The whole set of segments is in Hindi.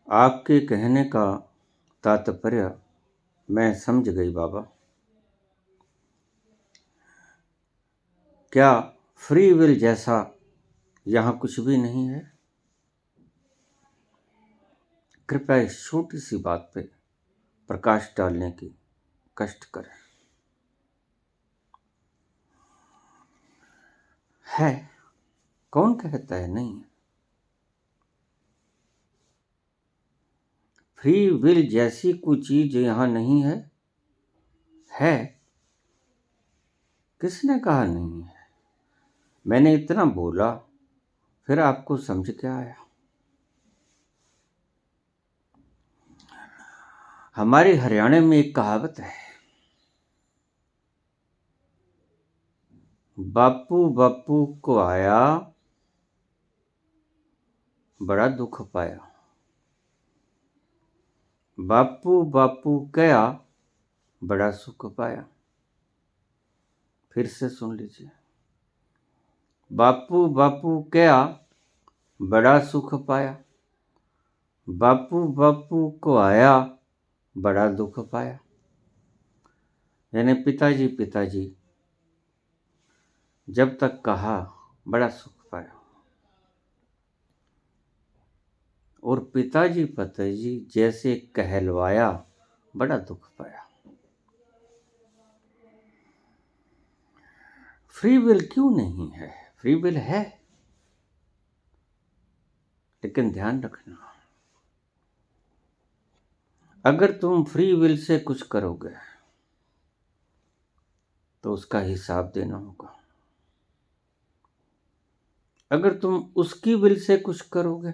आपके कहने का तात्पर्य मैं समझ गई बाबा। क्या फ्री विल जैसा यहाँ कुछ भी नहीं है? कृपया इस छोटी सी बात पे प्रकाश डालने की कष्ट करें। है, कौन कहता है नहीं है? फ्री विल जैसी कोई चीज यहाँ नहीं है? है? किसने कहा नहीं है? मैंने इतना बोला, फिर आपको समझ क्या आया? हमारे हरियाणा में एक कहावत है, बापू बापू को आया, बड़ा दुख पाया। बापू बापू गया, बड़ा सुख पाया। फिर से सुन लीजिए, बापू बापू गया, बड़ा सुख पाया। बापू बापू को आया, बड़ा दुख पाया। यानी पिताजी पिताजी जब तक कहा, बड़ा सुख पाया, और पिताजी पिताजी जैसे कहलवाया, बड़ा दुख पाया। फ्री विल क्यों नहीं है? फ्री विल है, लेकिन ध्यान रखना, अगर तुम फ्री विल से कुछ करोगे तो उसका हिसाब देना होगा। अगर तुम उसकी विल से कुछ करोगे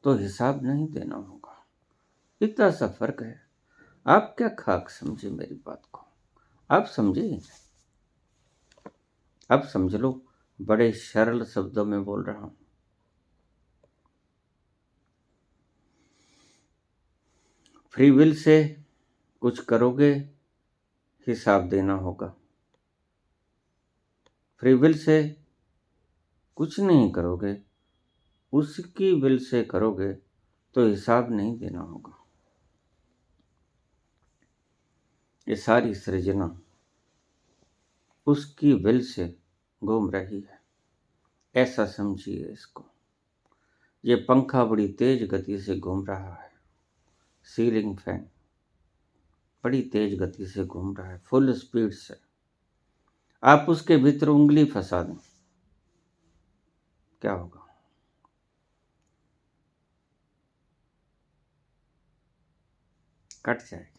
तो हिसाब नहीं देना होगा। इतना सा फर्क है। आप क्या खाक समझे मेरी बात को? आप समझे? अब समझ लो, बड़े सरल शब्दों में बोल रहा हूं। फ्री विल से कुछ करोगे, हिसाब देना होगा। फ्री विल से कुछ नहीं करोगे, उसकी विल से करोगे तो हिसाब नहीं देना होगा। ये सारी सृजना उसकी विल से घूम रही है, ऐसा समझिए इसको। ये पंखा बड़ी तेज गति से घूम रहा है, सीलिंग फैन बड़ी तेज गति से घूम रहा है, फुल स्पीड से। आप उसके भीतर उंगली फंसा दें, क्या होगा? कट जाएगी।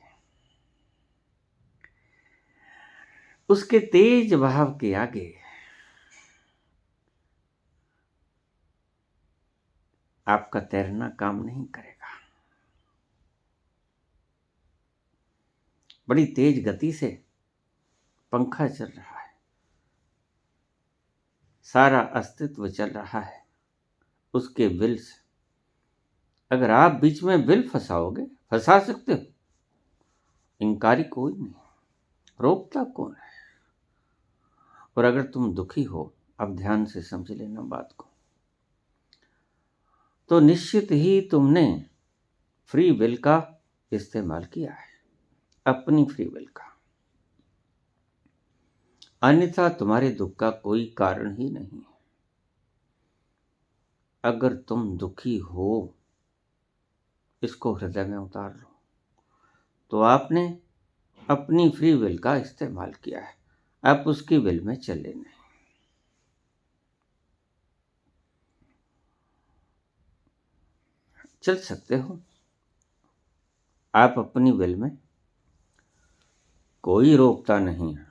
उसके तेज बहाव के आगे आपका तैरना काम नहीं करेगा। बड़ी तेज गति से पंखा चल रहा है, सारा अस्तित्व चल रहा है उसके विल से। अगर आप बीच में विल फंसाओगे, फंसा सकते हो, इनकारी कोई नहीं, रोकता कौन है? और अगर तुम दुखी हो, अब ध्यान से समझ लेना बात को, तो निश्चित ही तुमने फ्री विल का इस्तेमाल किया है, अपनी फ्री विल का। अन्यथा तुम्हारे दुख का कोई कारण ही नहीं है। अगर तुम दुखी हो, इसको हृदय में उतार लो, तो आपने अपनी फ्री विल का इस्तेमाल किया है। आप उसकी विल में चले नहीं। चल सकते हो आप अपनी विल में, कोई रोकता नहीं है,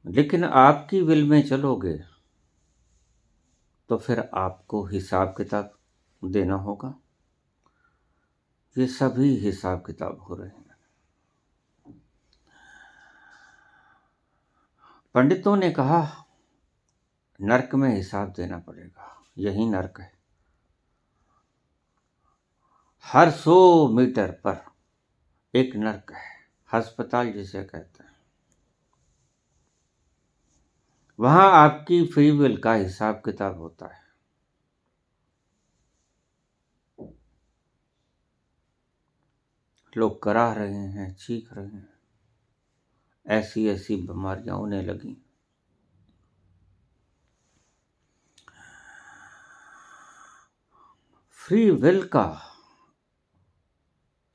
लेकिन आपकी विल में चलोगे तो फिर आपको हिसाब किताब देना होगा। ये सभी हिसाब किताब हो रहे हैं। पंडितों ने कहा नरक में हिसाब देना पड़ेगा, यही नरक है। हर 100 मीटर पर एक नरक है, अस्पताल जिसे कहते हैं। वहां आपकी फ्री विल का हिसाब किताब होता है। लोग करा रहे हैं, चीख रहे हैं, ऐसी ऐसी बीमारियां उन्हें लगी। फ्री विल का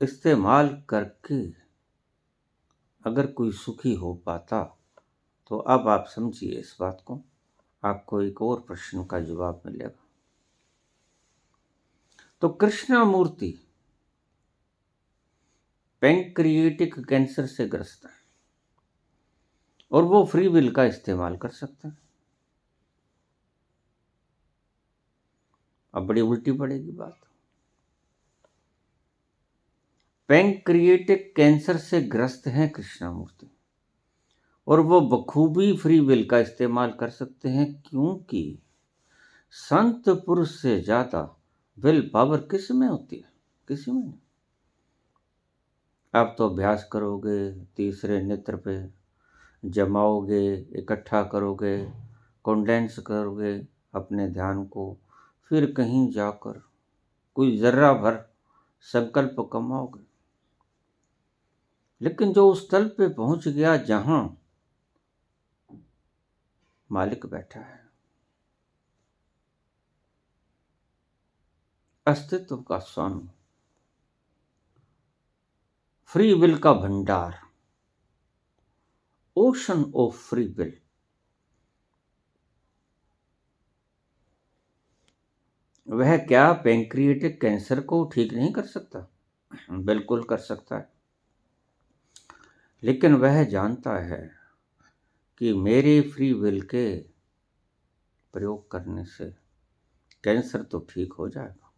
इस्तेमाल करके अगर कोई सुखी हो पाता तो अब आप समझिए इस बात को, आपको एक और प्रश्न का जवाब मिलेगा। तो कृष्णमूर्ति पैंक्रिएटिक कैंसर से ग्रस्त है और वो फ्री विल का इस्तेमाल कर सकते हैं। अब बड़ी उल्टी पड़ेगी बात। पैंक्रिएटिक कैंसर से ग्रस्त हैं कृष्णमूर्ति और वो बखूबी फ्री विल का इस्तेमाल कर सकते हैं, क्योंकि संत पुरुष से ज्यादा विल पावर किस में होती है? किसी में नहीं। आप तो अभ्यास करोगे, तीसरे नेत्र पे जमाओगे, इकट्ठा करोगे, कंडेंस करोगे अपने ध्यान को, फिर कहीं जाकर कोई जर्रा भर संकल्प कमाओगे। लेकिन जो उस तल पे पहुंच गया जहां मालिक बैठा है, अस्तित्व का स्वामी, फ्री विल का भंडार, ओशन ऑफ फ्री विल, वह क्या पैंक्रिएटिक कैंसर को ठीक नहीं कर सकता? बिल्कुल कर सकता है। लेकिन वह जानता है कि मेरे फ्री विल के प्रयोग करने से कैंसर तो ठीक हो जाएगा।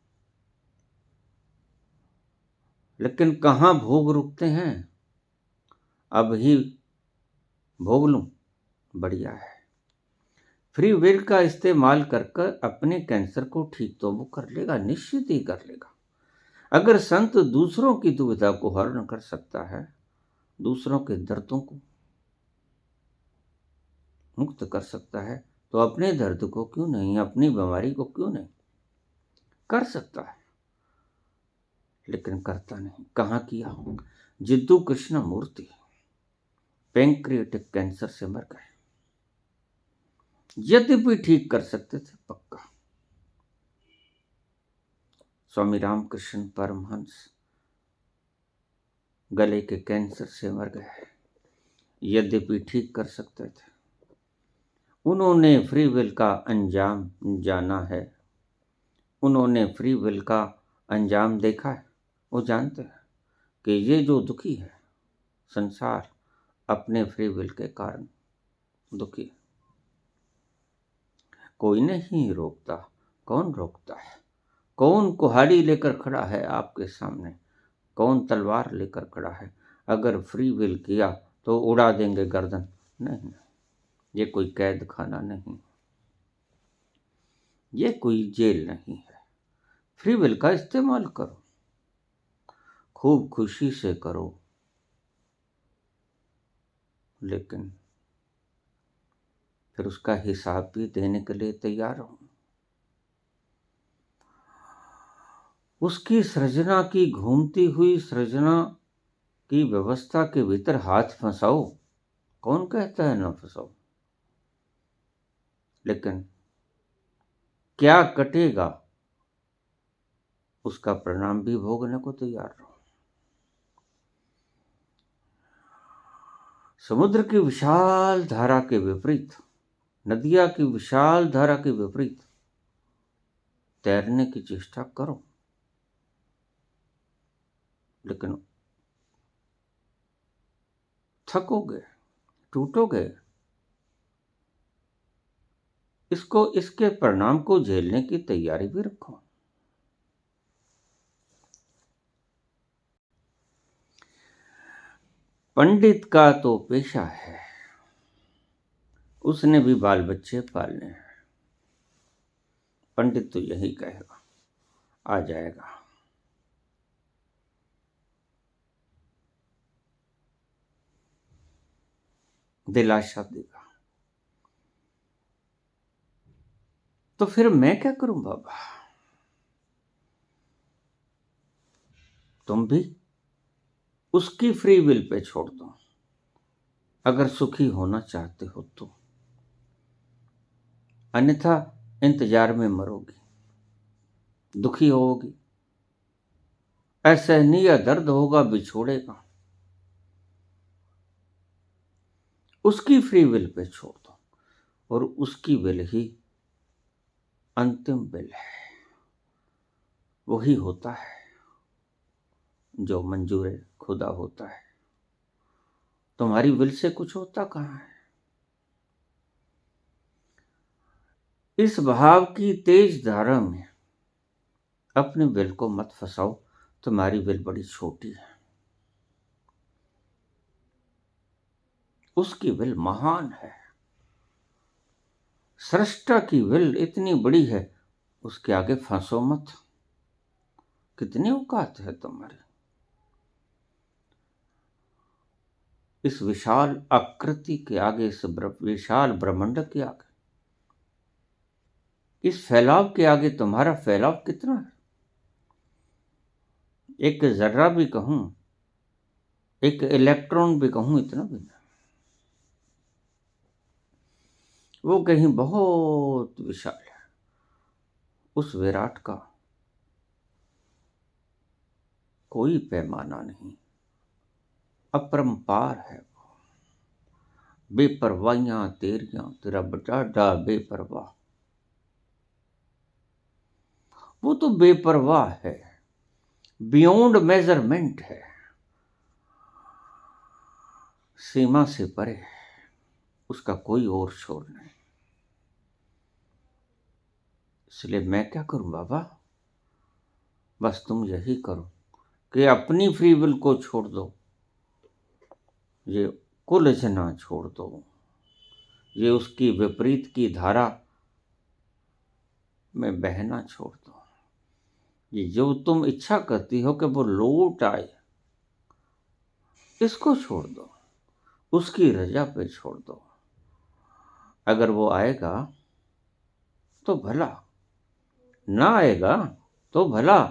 लेकिन कहाँ भोग रुकते हैं? अब ही भोग लूं, बढ़िया है। फ्री विल का इस्तेमाल कर कर अपने कैंसर को ठीक तो वो कर लेगा, निश्चित ही कर लेगा। अगर संत दूसरों की दुविधा को हरण कर सकता है, दूसरों के दर्दों को मुक्त कर सकता है, तो अपने दर्द को क्यों नहीं, अपनी बीमारी को क्यों नहीं? कर सकता है, लेकिन करता नहीं। कहाँ किया? जिद्दू कृष्णमूर्ति पैंक्रिएटिक कैंसर से मर गए। यद्यपि ठीक कर सकते थे पक्का। स्वामी रामकृष्ण परमहंस गले के कैंसर से मर गए, यद्यपि ठीक कर सकते थे। उन्होंने फ्री विल का अंजाम जाना है, उन्होंने फ्री विल का अंजाम देखा है। वो जानते हैं कि ये जो दुखी है संसार, अपने फ्री विल के कारण दुखी है। कोई नहीं रोकता। कौन रोकता है? कौन कुल्हाड़ी लेकर खड़ा है आपके सामने? कौन तलवार लेकर खड़ा है? अगर फ्री विल किया तो उड़ा देंगे गर्दन? नहीं, ये कोई कैद खाना नहीं, ये कोई जेल नहीं है। फ्री विल का इस्तेमाल करो, खूब खुशी से करो, लेकिन फिर उसका हिसाब भी देने के लिए तैयार हो। उसकी सृजना की घूमती हुई सृजना की व्यवस्था के भीतर हाथ फंसाओ। कौन कहता है ना फंसाओ? लेकिन क्या कटेगा उसका परिणाम भी भोगने को तैयार रहो। समुद्र की विशाल धारा के विपरीत, नदिया की विशाल धारा के विपरीत तैरने की चेष्टा करो, लेकिन थकोगे, टूटोगे। इसके परिणाम को झेलने की तैयारी भी रखो। पंडित का तो पेशा है, उसने भी बाल बच्चे पालने हैं। पंडित तो यही कहेगा, आ जाएगा। दिलासा देगा, तो फिर मैं क्या करूं बाबा? तुम भी उसकी फ्री विल पे छोड़ दो, अगर सुखी होना चाहते हो तो, अन्यथा इंतजार में मरोगी, दुखी होगी, असहनीय दर्द होगा बिछोड़े का। उसकी फ्री विल पे छोड़ दो, और उसकी विल ही अंतिम विल है। वही होता है जो मंजूर खुदा होता है। तुम्हारी विल से कुछ होता कहाँ है? इस भाव की तेज धारा में अपनी विल को मत फंसाओ। तुम्हारी विल बड़ी छोटी है, उसकी विल महान है। सृष्टा की विल इतनी बड़ी है, उसके आगे फंसो मत। कितनी औकात है तुम्हारी? इस विशाल आकृति के आगे, इस विशाल ब्रह्मांड के आगे, इस फैलाव के आगे तुम्हारा फैलाव कितना है? एक जर्रा भी कहूं, एक इलेक्ट्रॉन भी कहूं, इतना भी नहीं। वो कहीं बहुत विशाल है। उस विराट का कोई पैमाना नहीं, अपरंपार है। बेपरवाहियां तेरियां, तेरा बड़ा बेपरवाह। वो तो बेपरवाह है, बियॉन्ड मेजरमेंट है, सीमा से परे है। उसका कोई और छोर नहीं। इसलिए मैं क्या करूं बाबा? बस तुम यही करो कि अपनी फ्री विल को छोड़ दो, ये कुलझना छोड़ दो, ये उसकी विपरीत की धारा में बहना छोड़ दो। ये जो तुम इच्छा करती हो कि वो लौट आए, इसको छोड़ दो, उसकी रजा पे छोड़ दो। अगर वो आएगा तो भला, ना आएगा तो भला।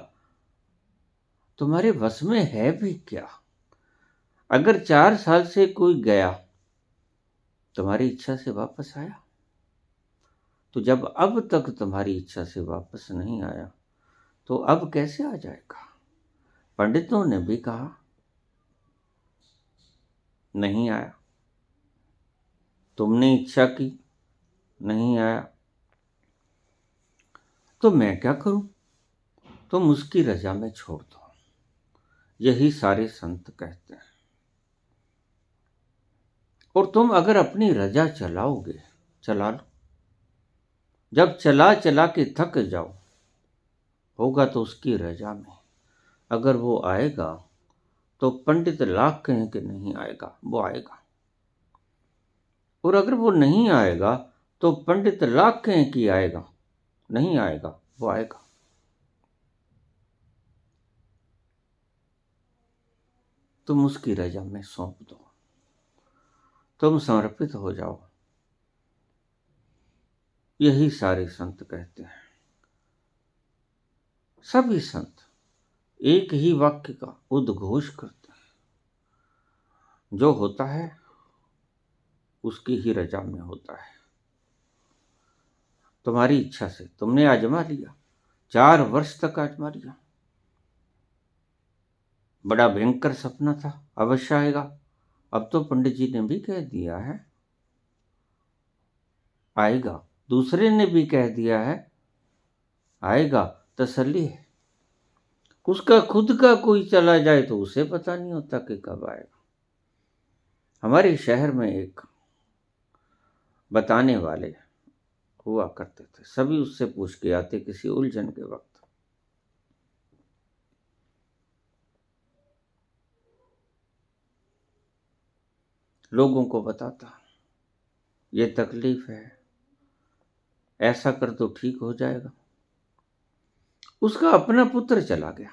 तुम्हारे वश में है भी क्या? अगर 4 साल से कोई गया, तुम्हारी इच्छा से वापस आया, तो जब अब तक तुम्हारी इच्छा से वापस नहीं आया, तो अब कैसे आ जाएगा? पंडितों ने भी कहा नहीं आया, तुमने इच्छा की नहीं आया, तो मैं क्या करूं? तुम उसकी रजा में छोड़ दो। यही सारे संत कहते हैं। और तुम अगर अपनी रजा चलाओगे, चला लो। जब चला चला के थक जाओ, होगा तो उसकी रजा में। अगर वो आएगा तो पंडित लाख कहें कि नहीं आएगा, वो आएगा। और अगर वो नहीं आएगा तो पंडित लाख कहें कि आएगा, नहीं आएगा, वो आएगा। तुम उसकी रजा में सौंप दो, तुम समर्पित हो जाओ। यही सारे संत कहते हैं। सभी संत एक ही वाक्य का उद्घोष करते हैं, जो होता है उसकी ही रजा में होता है। तुम्हारी इच्छा से तुमने आजमा लिया, 4 वर्ष तक आजमा लिया। बड़ा भयंकर सपना था, अवश्य आएगा। अब तो पंडित जी ने भी कह दिया है आएगा, दूसरे ने भी कह दिया है आएगा। तसल्ली है। उसका खुद का कोई चला जाए तो उसे पता नहीं होता कि कब आएगा। हमारे शहर में एक बताने वाले हुआ करते थे, सभी उससे पूछ के आते किसी उलझन के वक्त। लोगों को बताता, ये तकलीफ है, ऐसा कर तो ठीक हो जाएगा। उसका अपना पुत्र चला गया,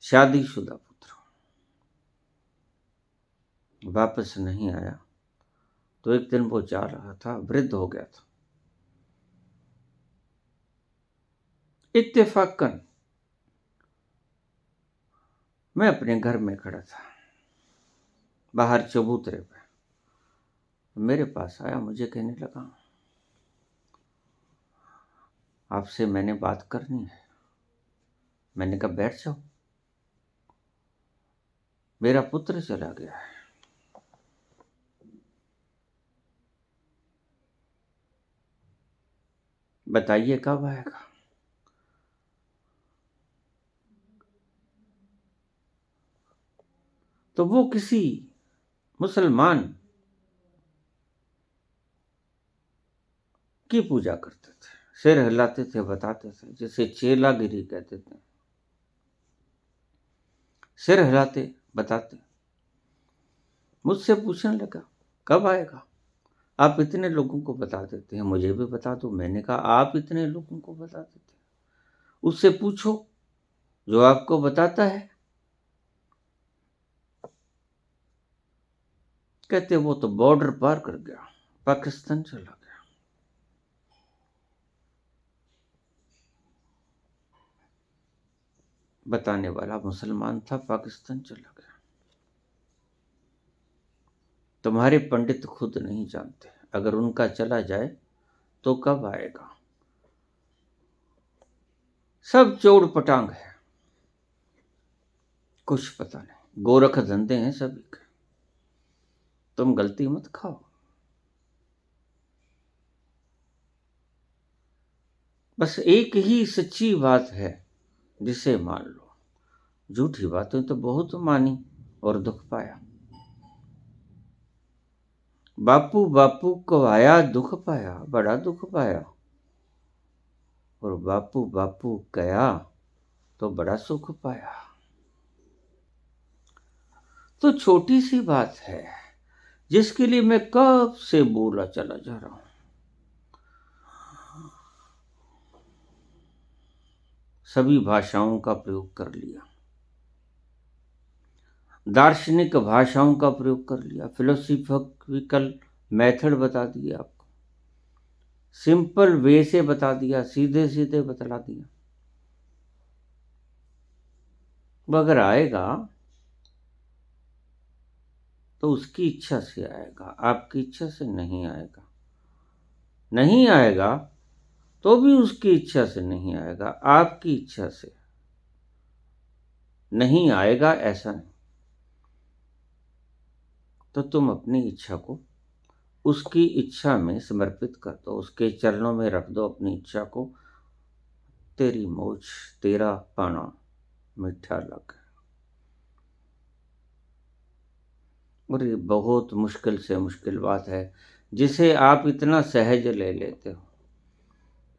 शादीशुदा पुत्र, वापस नहीं आया। तो एक दिन वो जा रहा था, वृद्ध हो गया था। इत्तेफाकन मैं अपने घर में खड़ा था, बाहर चबूतरे पे। मेरे पास आया, मुझे कहने लगा, आपसे मैंने बात करनी है। मैंने कहा बैठ जाओ। मेरा पुत्र चला गया है, बताइए कब आएगा। तो वो किसी मुसलमान की पूजा करते थे, सिर हिलाते थे, बताते थे, जिसे चेलागिरी कहते थे। सिर हिलाते, बताते। मुझसे पूछने लगा कब आएगा, आप इतने लोगों को बता देते हैं, मुझे भी बता दो। मैंने कहा आप इतने लोगों को बता देते हैं, उससे पूछो जो आपको बताता है। कहते वो तो बॉर्डर पार कर गया, पाकिस्तान चला गया। बताने वाला मुसलमान था, पाकिस्तान चला गया। तुम्हारे पंडित खुद नहीं जानते, अगर उनका चला जाए तो कब आएगा। सब चोड़ पटांग है, कुछ पता नहीं, गोरख धंधे हैं सभी के। तुम गलती मत खाओ। बस एक ही सच्ची बात है जिसे मान लो, झूठी बातें तो बहुत मानी और दुख पाया। बापू बापू को आया दुख पाया, बड़ा दुख पाया। और बापू बापू गया तो बड़ा सुख पाया। तो छोटी सी बात है जिसके लिए मैं कब से बोला चला जा रहा हूं। सभी भाषाओं का प्रयोग कर लिया, दार्शनिक भाषाओं का प्रयोग कर लिया, फिलोसॉफिकल मेथड बता दिए आपको, सिंपल वे से बता दिया, सीधे सीधे बतला दिया। वो अगर आएगा तो उसकी इच्छा से आएगा, आपकी इच्छा से नहीं आएगा। नहीं आएगा तो भी उसकी इच्छा से नहीं आएगा, आपकी इच्छा से नहीं आएगा, ऐसा नहीं। तो तुम अपनी इच्छा को उसकी इच्छा में समर्पित कर दो, उसके चरणों में रख दो अपनी इच्छा को। तेरी मौज तेरा पाना मीठा लगे। और ये बहुत मुश्किल से मुश्किल बात है जिसे आप इतना सहज ले लेते हो।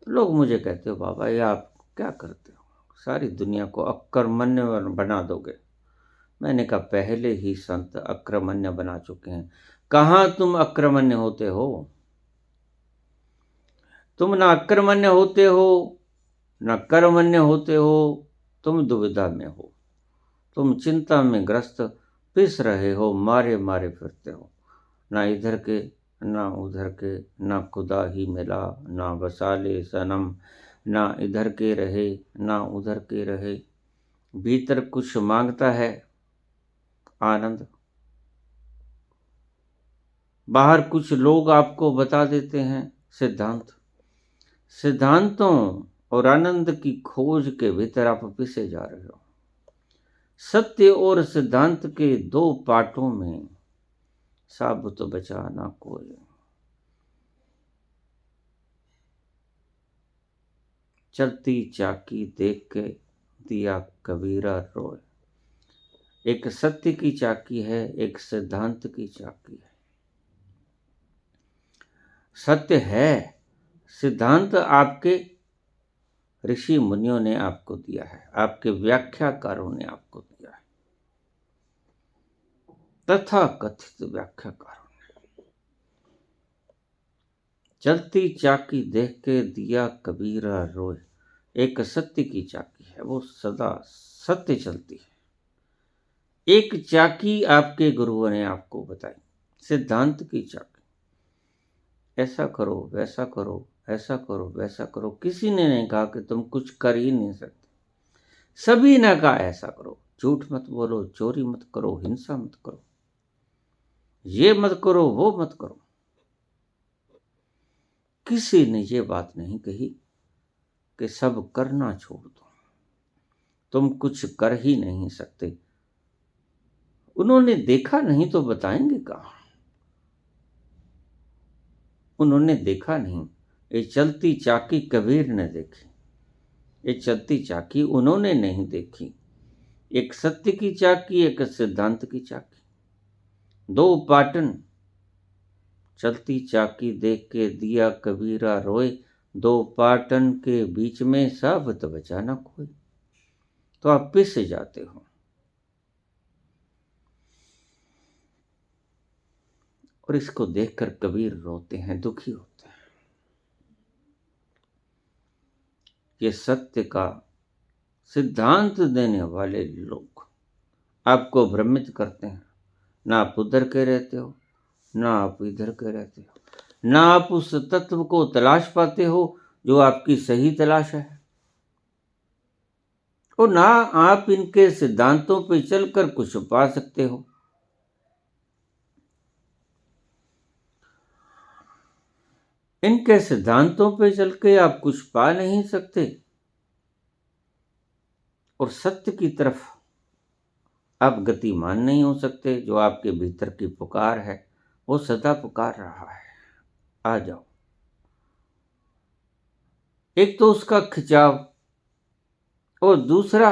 लोग मुझे कहते हो बाबा ये आप क्या करते हो, सारी दुनिया को अकर्मण्य बना दोगे। मैंने कहा पहले ही संत अकर्मण्य बना चुके हैं। कहाँ तुम अकर्मण्य होते हो, तुम ना अकर्मण्य होते हो ना कर्मण्य होते हो, तुम दुविधा में हो, तुम चिंता में ग्रस्त पिस रहे हो, मारे मारे फिरते हो। ना इधर के ना उधर के, ना खुदा ही मिला ना वसाले सनम, ना इधर के रहे ना उधर के रहे। भीतर कुछ मांगता है आनंद, बाहर कुछ लोग आपको बता देते हैं सिद्धांत। सिद्धांतों और आनंद की खोज के भीतर आप पिसे जा रहे हो। सत्य और सिद्धांत के दो पाठों में साबुत बचा ना कोई। चलती चाकी देख के दिया कबीरा रोए। एक सत्य की चाकी है, एक सिद्धांत की चाकी है। सत्य है, सिद्धांत आपके ऋषि मुनियों ने आपको दिया है, आपके व्याख्याकारों ने आपको दिया है, तथा कथित व्याख्याकारों ने। चलती चाकी देख के दिया कबीरा रोए। एक सत्य की चाकी है, वो सदा सत्य चलती है। एक चाकी आपके गुरुओं ने आपको बताई, सिद्धांत की चाकी। ऐसा करो वैसा करो, ऐसा करो वैसा करो, किसी ने नहीं कहा कि तुम कुछ कर ही नहीं सकते। सभी ने कहा ऐसा करो, झूठ मत बोलो, चोरी मत करो, हिंसा मत करो, ये मत करो, वो मत करो। किसी ने ये बात नहीं कही कि सब करना छोड़ दो, तुम कुछ कर ही नहीं सकते। उन्होंने देखा नहीं तो बताएंगे कहाँ? उन्होंने देखा नहीं। ये चलती चाकी कबीर ने देखी, ये चलती चाकी उन्होंने नहीं देखी। एक सत्य की चाकी, एक सिद्धांत की चाकी, दो पाटन। चलती चाकी देख के दिया कबीरा रोए, दो पाटन के बीच में साबत बचा न कोई। तो आप पिस जाते हो। और इसको देखकर कबीर रोते हैं, दुखी होते हैं। ये सत्य का सिद्धांत देने वाले लोग आपको भ्रमित करते हैं। ना आप उधर के रहते हो, ना आप इधर के रहते हो, ना आप उस तत्व को तलाश पाते हो जो आपकी सही तलाश है, और ना आप इनके सिद्धांतों पे चलकर कुछ पा सकते हो। इनके सिद्धांतों पे चल के आप कुछ पा नहीं सकते, और सत्य की तरफ आप गतिमान नहीं हो सकते। जो आपके भीतर की पुकार है वो सदा पुकार रहा है, आ जाओ। एक तो उसका खिंचाव, और दूसरा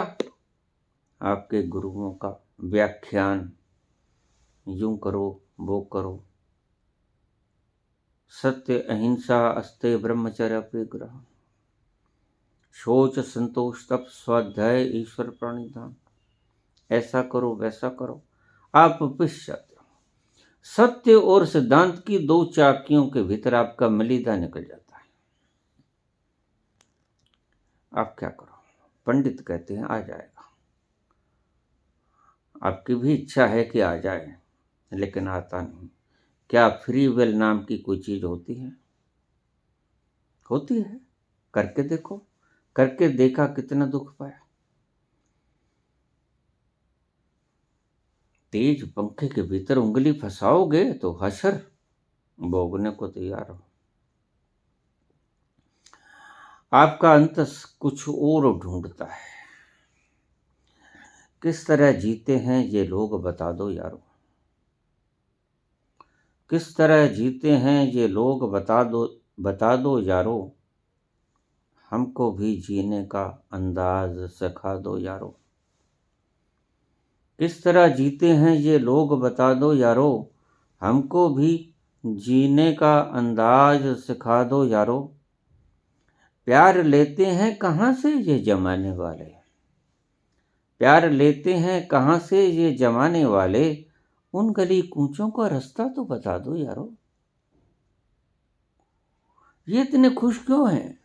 आपके गुरुओं का व्याख्यान, यूं करो वो करो, सत्य अहिंसा अस्ते ब्रह्मचर्य अपरिग्रह, शौच संतोष तप स्वाध्याय ईश्वर प्राणिधान, ऐसा करो वैसा करो। आप पिस जाते हो। सत्य और सिद्धांत की दो चाकियों के भीतर आपका मलीदा निकल जाता है। आप क्या करो? पंडित कहते हैं आ जाएगा। आपकी भी इच्छा है कि आ जाए, लेकिन आता नहीं। क्या फ्री विल नाम की कोई चीज होती है? होती है। करके देखो। करके देखा, कितना दुख पाया। तेज पंखे के भीतर उंगली फंसाओगे तो हशर भोगने को तैयार हो। आपका अंतस कुछ और ढूंढता है। किस तरह जीते हैं ये लोग बता दो यारो, किस तरह जीते हैं ये लोग बता दो यारो, हमको भी जीने का अंदाज सिखा दो यारो। किस तरह जीते हैं ये लोग बता दो यारो, हमको भी जीने का अंदाज सिखा दो यारो। प्यार लेते हैं कहाँ से ये जमाने वाले, प्यार लेते हैं कहाँ से ये जमाने वाले, उन गली कूचों का रास्ता तो बता दो यारो। ये इतने खुश क्यों हैं?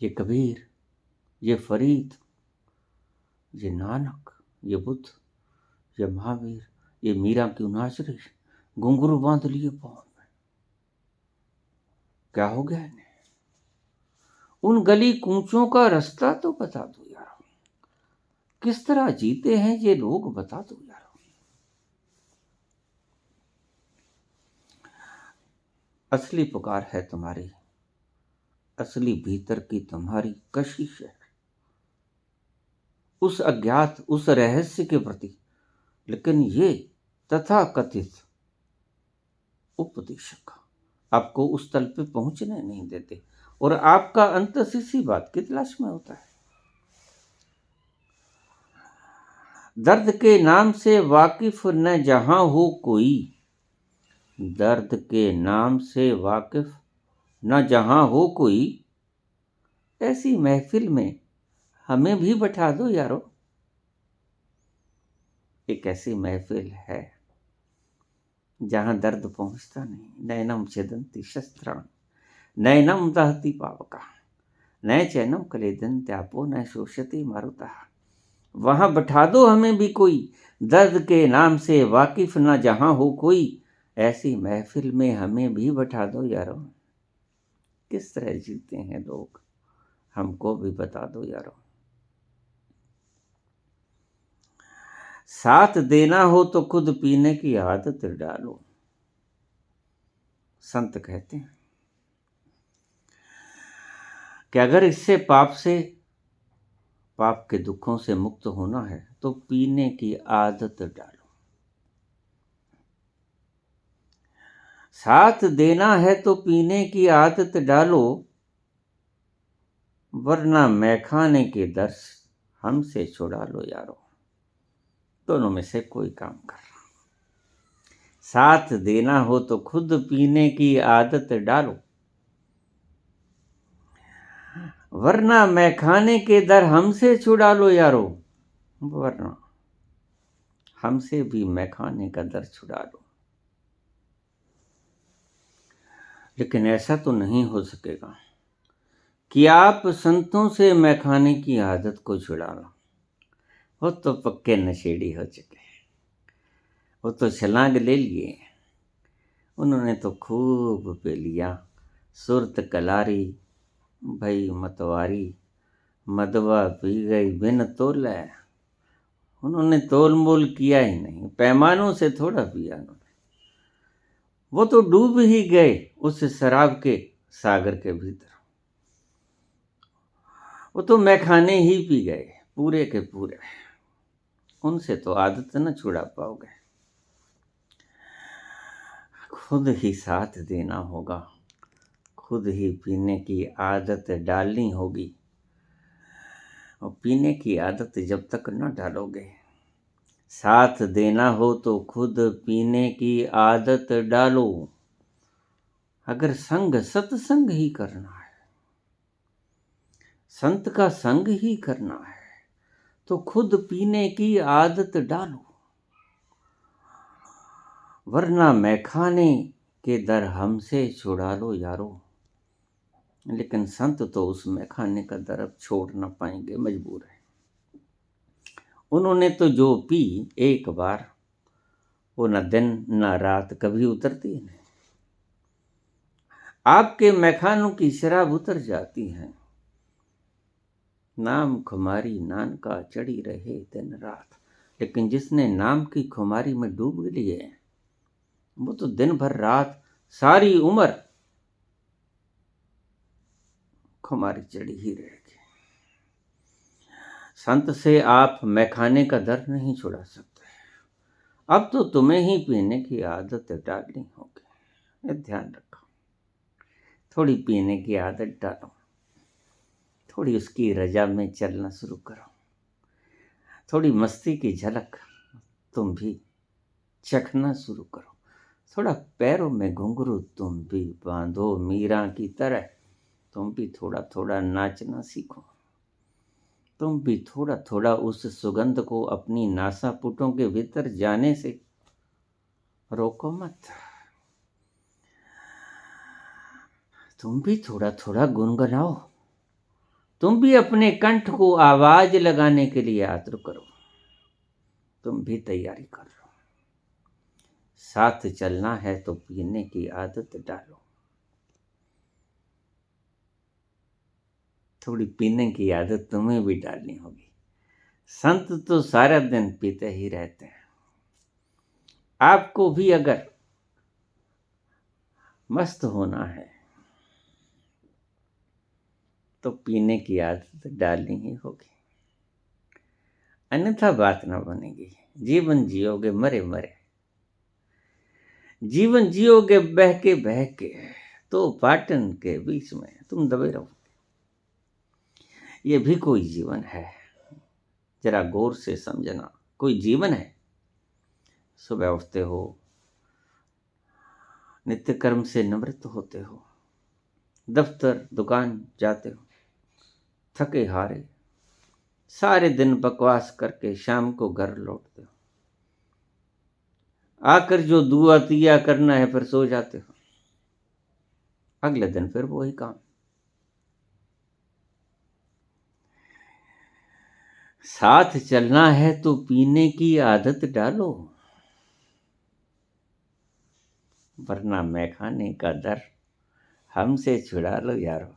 ये कबीर, ये फरीद, ये नानक, ये बुद्ध, ये महावीर, ये मीरा क्यों नाच रही, घुंघरू बांध लिए पाँव में? क्या हो गया इन्हें? उन गली कूचों का रास्ता तो बता दो यारो। किस तरह जीते हैं ये लोग बता दो यारो। असली पुकार है तुम्हारी, असली भीतर की तुम्हारी कशिश है उस अज्ञात, उस रहस्य के प्रति। लेकिन ये तथाकथित उपदेशक आपको उस तल पे पहुंचने नहीं देते, और आपका अंतस इसी बात की तलाश में होता है। दर्द के नाम से वाकिफ न जहां हो कोई, दर्द के नाम से वाकिफ न जहां हो कोई, ऐसी महफिल में हमें भी बैठा दो यारो। एक ऐसी महफिल है जहां दर्द पहुंचता नहीं। नैनम छेदन्ति शस्त्राण, नैनम दहति पावका, न चैनम कलेदन त्यापो न शोषति मारुता। वहां बैठा दो हमें भी कोई, दर्द के नाम से वाकिफ न जहां हो कोई, ऐसी महफिल में हमें भी बैठा दो यारो। किस तरह जीते हैं लोग, हमको भी बता दो यारो। साथ देना हो तो खुद पीने की आदत डालो। संत कहते हैं कि अगर इससे पाप के दुखों से मुक्त होना है तो पीने की आदत डालो। साथ देना है तो पीने की आदत डालो, वरना मैखाने के दर्श हमसे छुड़ा लो यारो। दोनों में से कोई काम कर। साथ देना हो तो खुद पीने की आदत डालो, वरना मैखाने के दर हमसे छुड़ा लो यारो। वरना हमसे भी मैखाने का दर छुड़ा लो। लेकिन ऐसा तो नहीं हो सकेगा कि आप संतों से मैखाने की आदत को छुड़ा लो। वो तो पक्के नशेड़ी हो चुके हैं, वो तो छलांग ले लिए, उन्होंने तो खूब पी लिया। सुरत कलारी भई मतवारी, मदवा पी गई बिन तोले। उन्होंने तोल मोल किया ही नहीं, पैमानों से थोड़ा पिया उन्होंने। वो तो डूब ही गए उस शराब के सागर के भीतर। वो तो मैखाने ही पी गए पूरे के पूरे। उनसे तो आदत न छुड़ा पाओगे। खुद ही साथ देना होगा, खुद ही पीने की आदत डालनी होगी। और पीने की आदत जब तक न डालोगे, साथ देना हो तो खुद पीने की आदत डालो। अगर संग सत्संग ही करना है, संत का संग ही करना है, तो खुद पीने की आदत डालो, वरना मैखाने के दर हमसे छुड़ा लो यारो। लेकिन संत तो उस मैखाने का दर अब छोड़ न पाएंगे, मजबूर है। उन्होंने तो जो पी एक बार, वो न दिन न रात कभी उतरती नहीं। आपके मैखानों की शराब उतर जाती है। नाम खुमारी नान का चढ़ी रहे दिन रात। लेकिन जिसने नाम की खुमारी में डूब लिए, वो तो दिन भर रात सारी उम्र खुमारी चढ़ी ही रहेगी। संत से आप मैखाने का दर नहीं छुड़ा सकते। अब तो तुम्हें ही पीने की आदत डालनी होगी। ये ध्यान रखो, थोड़ी पीने की आदत डालो, थोड़ी उसकी रजा में चलना शुरू करो, थोड़ी मस्ती की झलक तुम भी चखना शुरू करो। थोड़ा पैरों में घुंघरू तुम भी बांधो, मीरा की तरह तुम भी थोड़ा थोड़ा नाचना सीखो। तुम भी थोड़ा थोड़ा उस सुगंध को अपनी नासापुटों के भीतर जाने से रोको मत। तुम भी थोड़ा थोड़ा गुनगुनाओ। तुम भी अपने कंठ को आवाज लगाने के लिए आतुर करो। तुम भी तैयारी कर लो। साथ चलना है तो पीने की आदत डालो। थोड़ी पीने की आदत तुम्हें भी डालनी होगी। संत तो सारा दिन पीते ही रहते हैं। आपको भी अगर मस्त होना है तो पीने की आदत डालनी ही होगी, अन्यथा बात ना बनेगी। जीवन जियोगे मरे मरे, जीवन जियोगे बह के तो पाटन के बीच में तुम दबे रहोगे। ये भी कोई जीवन है? जरा गौर से समझना, कोई जीवन है? सुबह उठते हो, नित्य कर्म से निवृत्त होते हो, दफ्तर दुकान जाते हो, थके हारे सारे दिन बकवास करके शाम को घर लौटते हो, आकर जो दुआ तिया करना है फिर सो जाते हो। अगले दिन फिर वही काम। साथ चलना है तो पीने की आदत डालो, वरना मैखाने का दर हमसे छुड़ा लो यारो।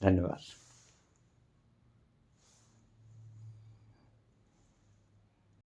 धन्यवाद।